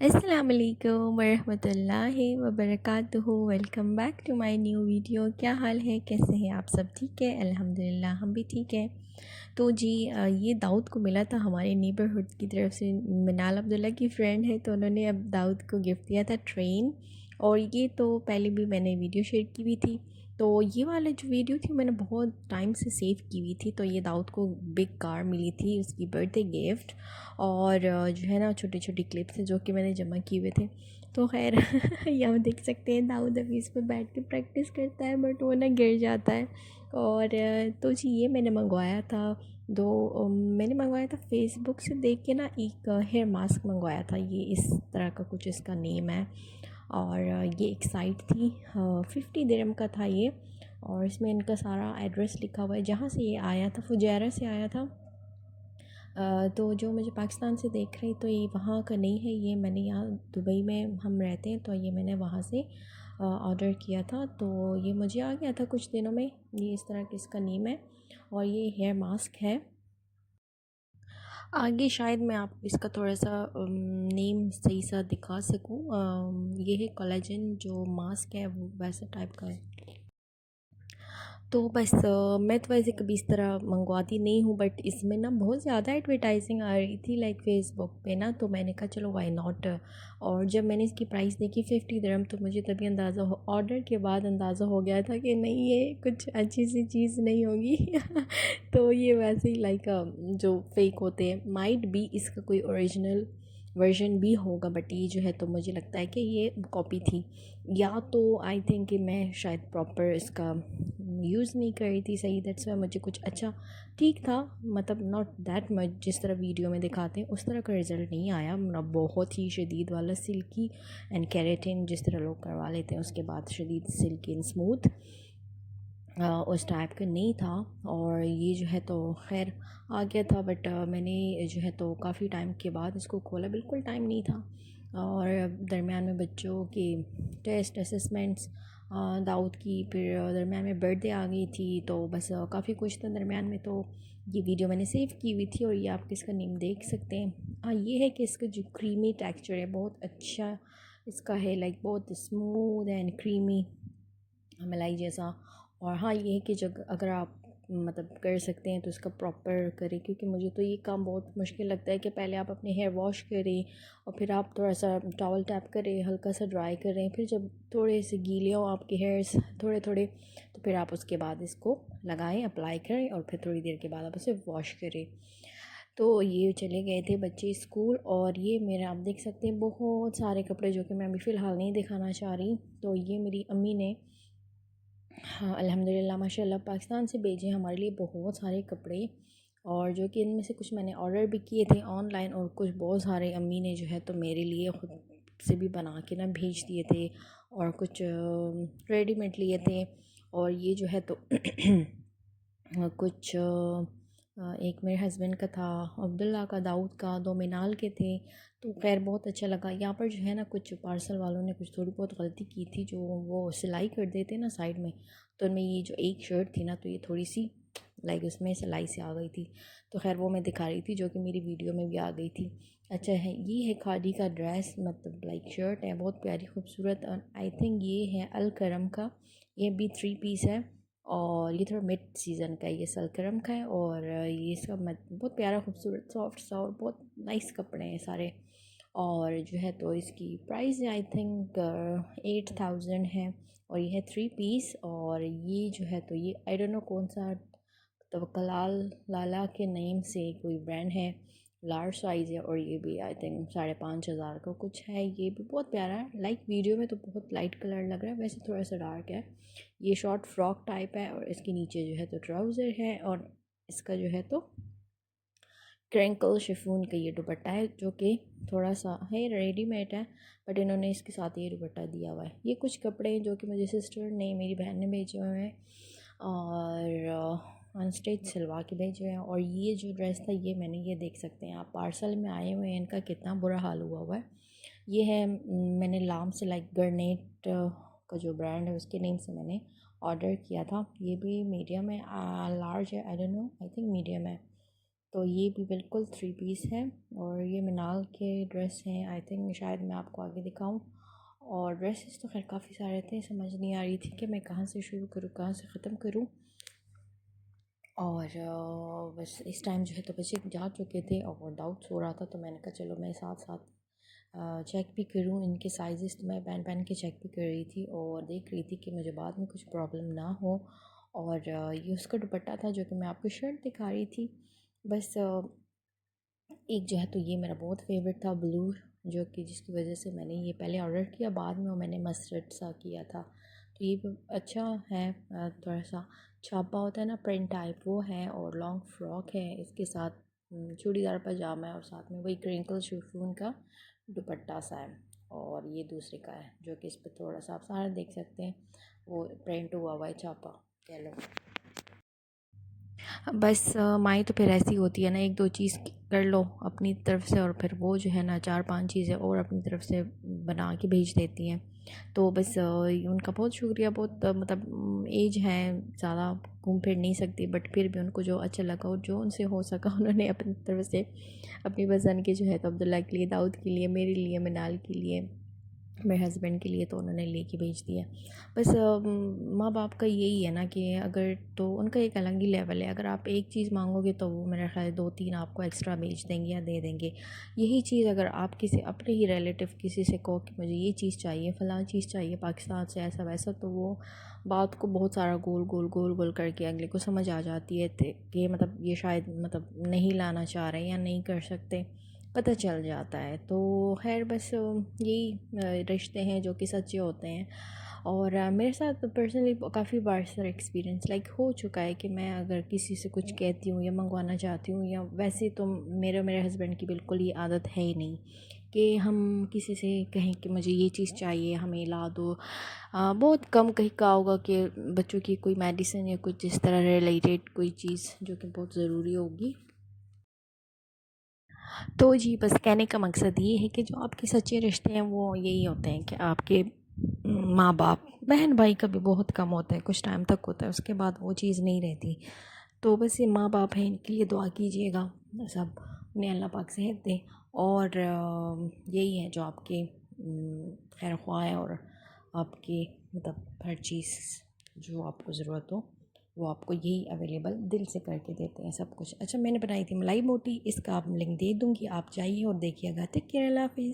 अस्सलामुअलैकुम वरहमतुल्लाहि वबरकातुहू। Welcome back to my new video. क्या हाल है, कैसे हैं आप सब? ठीक है, अल्हम्दुलिल्लाह हम भी ठीक है। तो जी ये दाऊद को मिला था हमारे नेबरहुड की तरफ से। मिनाल अब्दुल्ला की फ्रेंड है, तो उन्होंने अब दाऊद को गिफ्ट दिया था ट्रेन। और ये तो पहले भी मैंने वीडियो शेयर की हुई थी। तो ये वाला जो वीडियो थी मैंने बहुत टाइम से सेव की हुई थी। तो ये दाऊद को बिग कार मिली थी, उसकी बर्थडे गिफ्ट। और जो है ना, छोटी छोटी क्लिप्स हैं जो कि मैंने जमा किए हुए थे। तो खैर यहाँ देख सकते हैं दाऊद अभी इस पर बैठ के प्रैक्टिस करता है, बट वो ना गिर जाता है। और तो जी ये मैंने मंगवाया था। मैंने मंगवाया था फेसबुक से देख के ना, एक हेयर मास्क मंगवाया था। ये इस तरह का कुछ इसका नेम है। और ये एक साइट थी, 50 दिरहम का था ये। और इसमें इनका सारा एड्रेस लिखा हुआ है, जहाँ से ये आया था फुजैरा से आया था। तो जो मुझे पाकिस्तान से देख रही, तो ये वहाँ का नहीं है। ये मैंने यहाँ दुबई में हम रहते हैं, तो ये मैंने वहाँ से ऑर्डर किया था। तो ये मुझे आ गया था कुछ दिनों में। ये इस तरह की इसका नेम है। और ये हेयर मास्क है। आगे शायद मैं आपको इसका थोड़ा सा नेम सही सा दिखा सकूं। ये है कोलेजन जो मास्क है, वो वैसा टाइप का है। तो बस मैं तो वैसे कभी इस तरह मंगवाती नहीं हूँ, बट इसमें ना बहुत ज़्यादा एडवर्टाइजिंग आ रही थी लाइक फेसबुक पे ना, तो मैंने कहा चलो वाई नॉट। और जब मैंने इसकी प्राइस देखी 50 दिरहम, तो मुझे तभी अंदाज़ा हो, ऑर्डर के बाद अंदाज़ा हो गया था कि नहीं, ये कुछ अच्छी सी चीज़ नहीं होगी। तो ये वैसे ही लाइक जो फेक होते हैं, माइट बी इसका कोई ओरिजिनल वर्जन भी होगा, बट ये जो है तो मुझे लगता है कि ये कॉपी थी। या तो आई थिंक कि मैं शायद प्रॉपर इसका यूज़ नहीं कर रही थी सही, दैट्स वाई मुझे कुछ अच्छा ठीक था, मतलब नॉट दैट मच जिस तरह वीडियो में दिखाते हैं उस तरह का रिज़ल्ट नहीं आया। मतलब बहुत ही शदीद वाला सिल्की एंड केराटिन जिस तरह लोग करवा लेते हैं, उसके बाद शदीद सिल्की एंड स्मूथ उस टाइप का नहीं था। और ये जो है तो खैर आ गया था, बट मैंने जो है तो काफ़ी टाइम के बाद इसको खोला, बिल्कुल टाइम नहीं था। और दरमियान में बच्चों के टेस्ट असेसमेंट्स, दाऊद की, फिर दरमियान में बर्थडे आ गई थी, तो बस काफ़ी कुछ था दरमियान में। तो ये वीडियो मैंने सेव की हुई थी, और ये आप इसका नेम देख सकते हैं। हाँ, ये है कि इसका जो क्रीमी टेक्सचर है बहुत अच्छा इसका है, लाइक बहुत स्मूथ एंड क्रीमी मलाई जैसा। और हाँ, ये है कि जब अगर आप मतलब कर सकते हैं तो इसका प्रॉपर करें, क्योंकि मुझे तो ये काम बहुत मुश्किल लगता है कि पहले आप अपने हेयर वॉश करें और फिर आप थोड़ा सा टॉवल टैप करें, हल्का सा ड्राई करें, फिर जब थोड़े से गीले हो आपके हेयर्स थोड़े थोड़े, तो फिर आप उसके बाद इसको लगाएं, अप्लाई करें, और फिर थोड़ी देर के बाद आप उसे वॉश करें। तो ये चले गए थे बच्चे स्कूल। और ये मेरा आप देख सकते हैं बहुत सारे कपड़े, जो कि मैं अभी फ़िलहाल नहीं दिखाना चाह रही। तो ये मेरी अम्मी ने, हाँ अल्हम्दुलिल्लाह माशाल्लाह, पाकिस्तान से भेजे हमारे लिए बहुत सारे कपड़े। और जो कि इनमें से कुछ मैंने ऑर्डर भी किए थे ऑनलाइन, और कुछ बहुत सारे अम्मी ने जो है तो मेरे लिए ख़ुद से भी बना के ना भेज दिए थे, और कुछ रेडीमेड लिए थे। और ये जो है तो कुछ एक मेरे हस्बैंड का था, अब्दुल्ला का, दाऊद का, दो मिनाल के थे। तो खैर बहुत अच्छा लगा। यहाँ पर जो है ना, कुछ पार्सल वालों ने कुछ थोड़ी बहुत गलती की थी, जो वो सिलाई कर देते ना साइड में, तो उनमें ये जो एक शर्ट थी ना, तो ये थोड़ी सी लाइक उसमें सिलाई से आ गई थी। तो खैर वो मैं दिखा रही थी, जो कि मेरी वीडियो में भी आ गई थी। अच्छा है, ये है खादी का ड्रेस, मतलब लाइक शर्ट है, बहुत प्यारी खूबसूरत। और आई थिंक ये है अल करम का, ये भी 3 पीस है। और ये थोड़ा मिड सीज़न का है, ये सलकरम का है। और ये सब बहुत प्यारा खूबसूरत सॉफ्ट सा, और बहुत नाइस कपड़े हैं सारे। और जो है तो इसकी प्राइस आई थिंक 8,000 है। और ये है 3 पीस। और ये जो है तो ये आई डोंट नो कौन सा, तवक्कलाल लाला के नेम से कोई ब्रांड है, लार्ज साइज़ है। और ये भी आई थिंक 5,500 का कुछ है। ये भी बहुत प्यारा है, लाइक वीडियो में तो बहुत लाइट कलर लग रहा है, वैसे थोड़ा सा डार्क है। ये शॉर्ट फ्रॉक टाइप है, और इसके नीचे जो है तो ट्राउज़र है। और इसका जो है तो क्रेंकल शिफॉन का ये दुपट्टा है, जो कि थोड़ा सा है रेडीमेड है, बट इन्होंने इसके साथ ये दुपट्टा दिया हुआ है। ये कुछ कपड़े हैं जो कि मुझे सिस्टर ने, मेरी बहन ने भेजे हुए हैं, और अनस्टिच सिलवा के भेजे हुए हैं। और ये जो ड्रेस था, ये मैंने, ये देख सकते हैं आप, पार्सल में आए हुए हैं, इनका कितना बुरा हाल हुआ हुआ है। ये है, मैंने लाम से लाइक गरनेट का जो ब्रांड है उसके नेम से मैंने ऑर्डर किया था। ये भी मीडियम है, लार्ज है, I don't know, I think medium है। तो ये भी बिल्कुल 3 पीस है और ये मिनाल के ड्रेस हैं। आई थिंक शायद मैं आपको आगे दिखाऊं। और ड्रेसेस तो खैर काफ़ी सारे थे, समझ नहीं आ रही थी कि मैं कहाँ से शुरू करूँ कहाँ से ख़त्म करूँ। और बस इस टाइम जो है तो बच्चे जा चुके थे और डाउट्स हो रहा था, तो मैंने कहा चलो मैं साथ साथ चेक भी करूँ इनके साइज़ेस। तो मैं पहन पहन के चेक भी कर रही थी और देख रही थी कि मुझे बाद में कुछ प्रॉब्लम ना हो। और ये उसका दुपट्टा था जो कि मैं आपको शर्ट दिखा रही थी। बस एक जो है तो ये मेरा बहुत फेवरेट था ब्लू, जो कि जिसकी वजह से मैंने ये पहले ऑर्डर किया, बाद में वो मैंने मस्टर्ड सा किया था। तो ये भी अच्छा है, थोड़ा सा छापा होता है ना प्रिंट टाइप, वो है। और लॉन्ग फ्रॉक है, इसके साथ चूड़ीदार पजामा है और साथ में वही क्रिंकल शिफॉन का दुपट्टा सा है। और ये दूसरे का है जो कि इस पर थोड़ा सा आप सारा देख सकते हैं, वो प्रिंट हुआ हुआ है, छापा कह लो। बस माएँ तो फिर ऐसी होती है ना, एक दो चीज़ कर लो अपनी तरफ से और फिर वो जो है ना चार पांच चीज़ें और अपनी तरफ से बना के भेज देती हैं। तो बस उनका बहुत शुक्रिया। बहुत मतलब एज है, ज़्यादा घूम फिर नहीं सकती, बट फिर भी उनको जो अच्छा लगा और जो उनसे हो सका उन्होंने अपनी तरफ से अपनी पसंद के जो है तो अब्दुल्ला के लिए, दाऊद के लिए, मेरे लिए, मिनाल के लिए, मेरे हस्बैंड के लिए, तो उन्होंने लेके भेज दिया। बस माँ बाप का यही है ना कि अगर तो उनका एक अलग ही लेवल है। अगर आप एक चीज़ मांगोगे तो वो मेरा ख्याल दो तीन आपको एक्स्ट्रा भेज देंगे या दे देंगे। यही चीज़ अगर आप किसी अपने ही रिलेटिव किसी से कहो कि मुझे ये चीज़ चाहिए, फ़लाँ चीज़ चाहिए पाकिस्तान से, ऐसा वैसा, तो वो बात को बहुत सारा गोल गोल गोल गोल करके अगले को समझ आ जाती है कि मतलब ये शायद मतलब नहीं लाना चाह रहे या नहीं कर सकते, पता चल जाता है। तो खैर बस यही रिश्ते हैं जो कि सच्चे होते हैं। और मेरे साथ पर्सनली काफ़ी बार सर एक्सपीरियंस लाइक हो चुका है कि मैं अगर किसी से कुछ कहती हूँ या मंगवाना चाहती हूँ, या वैसे तो मेरे हस्बैंड की बिल्कुल ये आदत है ही नहीं कि हम किसी से कहें कि मुझे ये चीज़ चाहिए, हमें ला दो। बहुत कम कहीं का होगा कि बच्चों की कोई मेडिसिन या कुछ इस तरह रिलेटेड कोई चीज़ जो कि बहुत ज़रूरी होगी। तो जी बस कहने का मकसद ये है कि जो आपके सच्चे रिश्ते हैं वो यही होते हैं कि आपके माँ बाप, बहन भाई का भी बहुत कम होता है, कुछ टाइम तक होता है, उसके बाद वो चीज़ नहीं रहती। तो बस ये माँ बाप हैं, इनके लिए दुआ कीजिएगा सब, उन्हें अल्लाह पाक सेहत दे। और यही है जो आपके खैर ख्वाह है और आपकी मतलब हर चीज़ जो आपको ज़रूरत हो वो आपको यही अवेलेबल दिल से करके देते हैं सब कुछ। अच्छा मैंने बनाई थी मलाई मोटी, इसका आप लिंक दे दूँगी, आप जाइए और देखिएगा। टेक केयर, अल्लाह हाफ़िज़।